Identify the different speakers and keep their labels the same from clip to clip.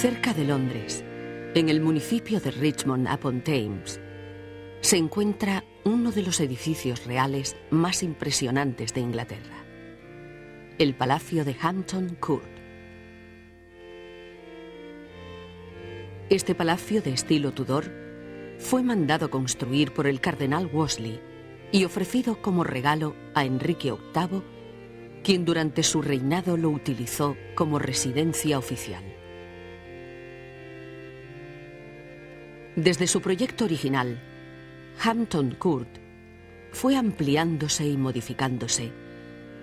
Speaker 1: Cerca de Londres, en el municipio de Richmond upon Thames, se encuentra uno de los edificios reales más impresionantes de Inglaterra, el Palacio de Hampton Court. Este palacio de estilo Tudor fue mandado construir por el cardenal Wolsey y ofrecido como regalo a Enrique VIII, quien durante su reinado lo utilizó como residencia oficial. Desde su proyecto original, Hampton Court fue ampliándose y modificándose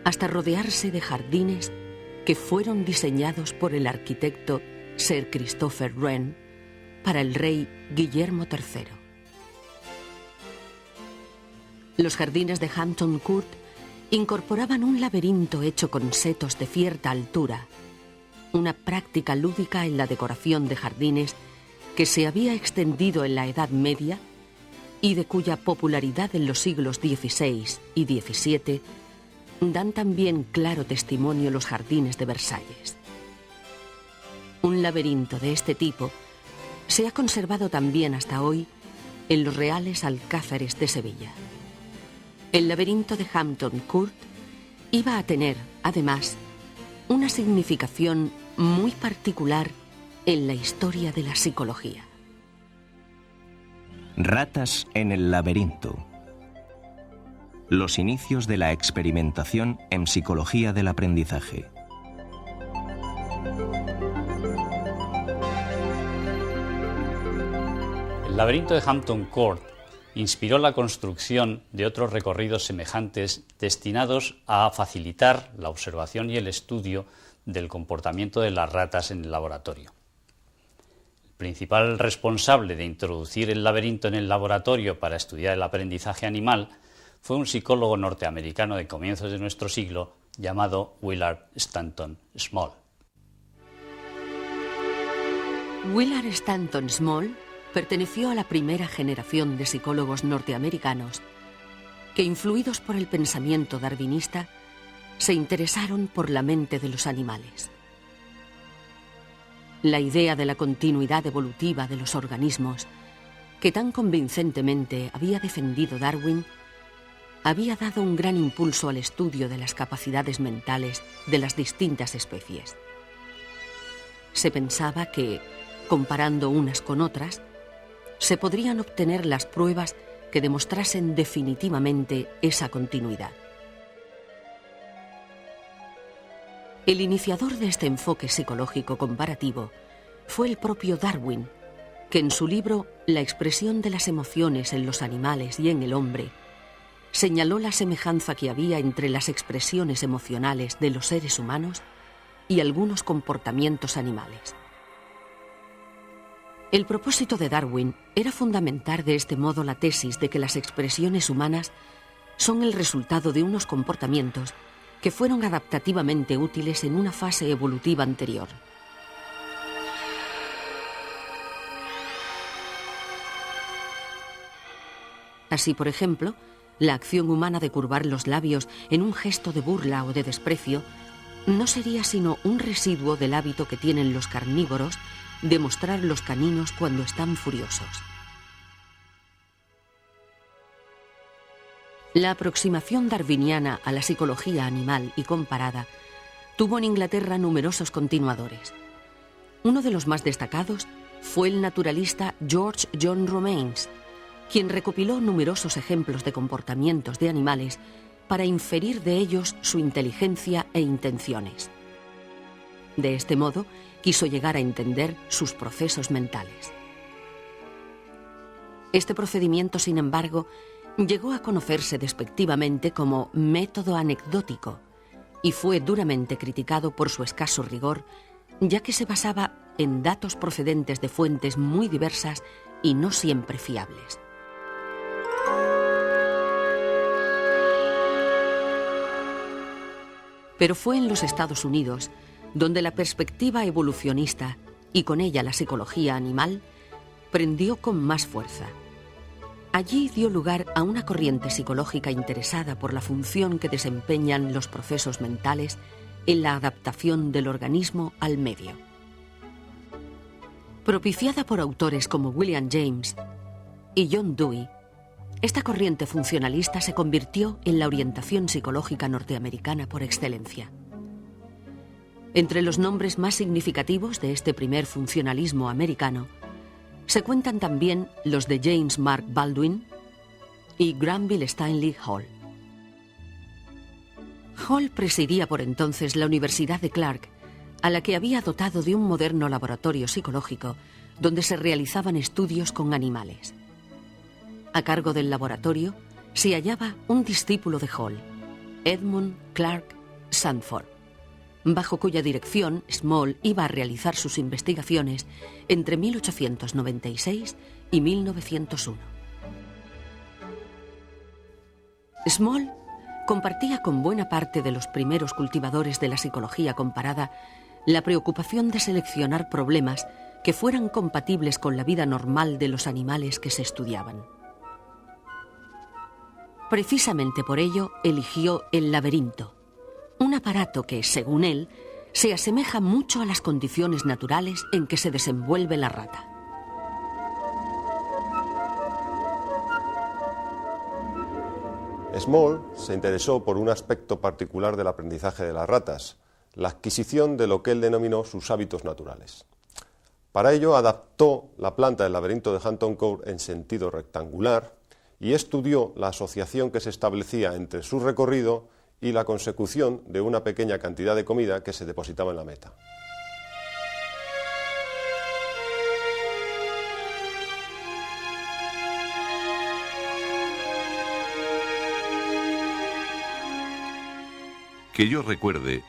Speaker 1: hasta rodearse de jardines que fueron diseñados por el arquitecto Sir Christopher Wren para el rey Guillermo III. Los jardines de Hampton Court incorporaban un laberinto hecho con setos de cierta altura, una práctica lúdica en la decoración de jardines que se había extendido en la Edad Media y de cuya popularidad en los siglos XVI y XVII dan también claro testimonio los jardines de Versalles. Un laberinto de este tipo se ha conservado también hasta hoy en los Reales Alcázares de Sevilla. El laberinto de Hampton Court iba a tener, además, una significación muy particular en la historia de la psicología.
Speaker 2: Ratas en el laberinto. Los inicios de la experimentación en psicología del aprendizaje.
Speaker 3: El laberinto de Hampton Court inspiró la construcción de otros recorridos semejantes destinados a facilitar la observación y el estudio del comportamiento de las ratas en el laboratorio. El principal responsable de introducir el laberinto en el laboratorio para estudiar el aprendizaje animal fue un psicólogo norteamericano de comienzos de nuestro siglo llamado Willard Stanton Small.
Speaker 1: Willard Stanton Small perteneció a la primera generación de psicólogos norteamericanos que, influidos por el pensamiento darwinista, se interesaron por la mente de los animales. La idea de la continuidad evolutiva de los organismos, que tan convincentemente había defendido Darwin, había dado un gran impulso al estudio de las capacidades mentales de las distintas especies. Se pensaba que, comparando unas con otras, se podrían obtener las pruebas que demostrasen definitivamente esa continuidad. El iniciador de este enfoque psicológico comparativo fue el propio Darwin, que en su libro La expresión de las emociones en los animales y en el hombre señaló la semejanza que había entre las expresiones emocionales de los seres humanos y algunos comportamientos animales. El propósito de Darwin era fundamentar de este modo la tesis de que las expresiones humanas son el resultado de unos comportamientos que fueron adaptativamente útiles en una fase evolutiva anterior. Así, por ejemplo, la acción humana de curvar los labios en un gesto de burla o de desprecio no sería sino un residuo del hábito que tienen los carnívoros de mostrar los caninos cuando están furiosos. La aproximación darwiniana a la psicología animal y comparada tuvo en Inglaterra numerosos continuadores. Uno de los más destacados fue el naturalista George John Romanes, quien recopiló numerosos ejemplos de comportamientos de animales para inferir de ellos su inteligencia e intenciones. De este modo, quiso llegar a entender sus procesos mentales. Este procedimiento, sin embargo, llegó a conocerse despectivamente como método anecdótico y fue duramente criticado por su escaso rigor, ya que se basaba en datos procedentes de fuentes muy diversas y no siempre fiables. Pero fue en los Estados Unidos donde la perspectiva evolucionista y con ella la psicología animal prendió con más fuerza. Allí dio lugar a una corriente psicológica interesada por la función que desempeñan los procesos mentales en la adaptación del organismo al medio. Propiciada por autores como William James y John Dewey, esta corriente funcionalista se convirtió en la orientación psicológica norteamericana por excelencia. Entre los nombres más significativos de este primer funcionalismo americano se cuentan también los de James Mark Baldwin y Granville Stanley Hall. Hall presidía por entonces la Universidad de Clark, a la que había dotado de un moderno laboratorio psicológico donde se realizaban estudios con animales. A cargo del laboratorio se hallaba un discípulo de Hall, Edmund Clark Sanford, bajo cuya dirección Small iba a realizar sus investigaciones entre 1896 y 1901. Small compartía con buena parte de los primeros cultivadores de la psicología comparada la preocupación de seleccionar problemas que fueran compatibles con la vida normal de los animales que se estudiaban. Precisamente por ello eligió el laberinto, un aparato que, según él, se asemeja mucho a las condiciones naturales en que se desenvuelve la rata.
Speaker 4: Small se interesó por un aspecto particular del aprendizaje de las ratas, la adquisición de lo que él denominó sus hábitos naturales. Para ello adaptó la planta del laberinto de Hampton Court en sentido rectangular y estudió la asociación que se establecía entre su recorrido y la consecución de una pequeña cantidad de comida que se depositaba en la meta.
Speaker 5: Que yo recuerde,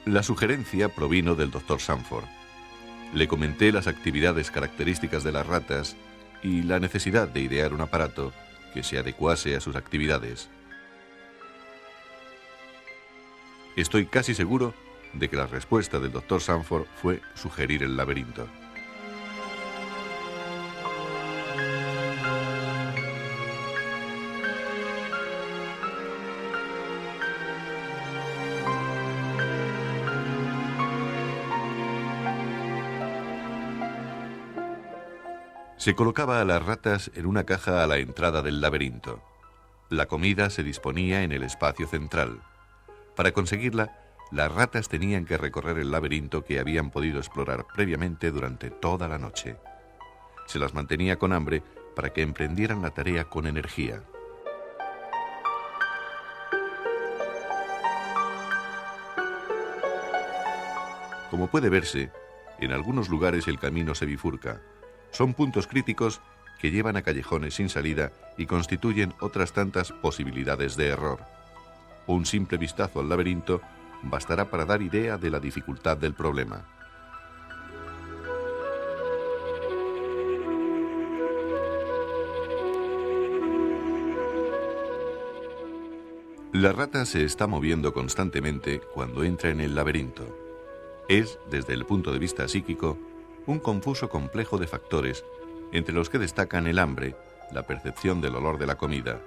Speaker 5: la sugerencia provino del Dr. Sanford. Le comenté las actividades características de las ratas y la necesidad de idear un aparato que se adecuase a sus actividades. Estoy casi seguro de que la respuesta del Dr. Sanford fue sugerir el laberinto. Se colocaba a las ratas en una caja a la entrada del laberinto. La comida se disponía en el espacio central. Para conseguirla, las ratas tenían que recorrer el laberinto que habían podido explorar previamente durante toda la noche. Se las mantenía con hambre para que emprendieran la tarea con energía. Como puede verse, en algunos lugares el camino se bifurca. Son puntos críticos que llevan a callejones sin salida y constituyen otras tantas posibilidades de error. Un simple vistazo al laberinto bastará para dar idea de la dificultad del problema. La rata se está moviendo constantemente cuando entra en el laberinto. Es, desde el punto de vista psíquico, un confuso complejo de factores, entre los que destacan el hambre, la percepción del olor de la comida,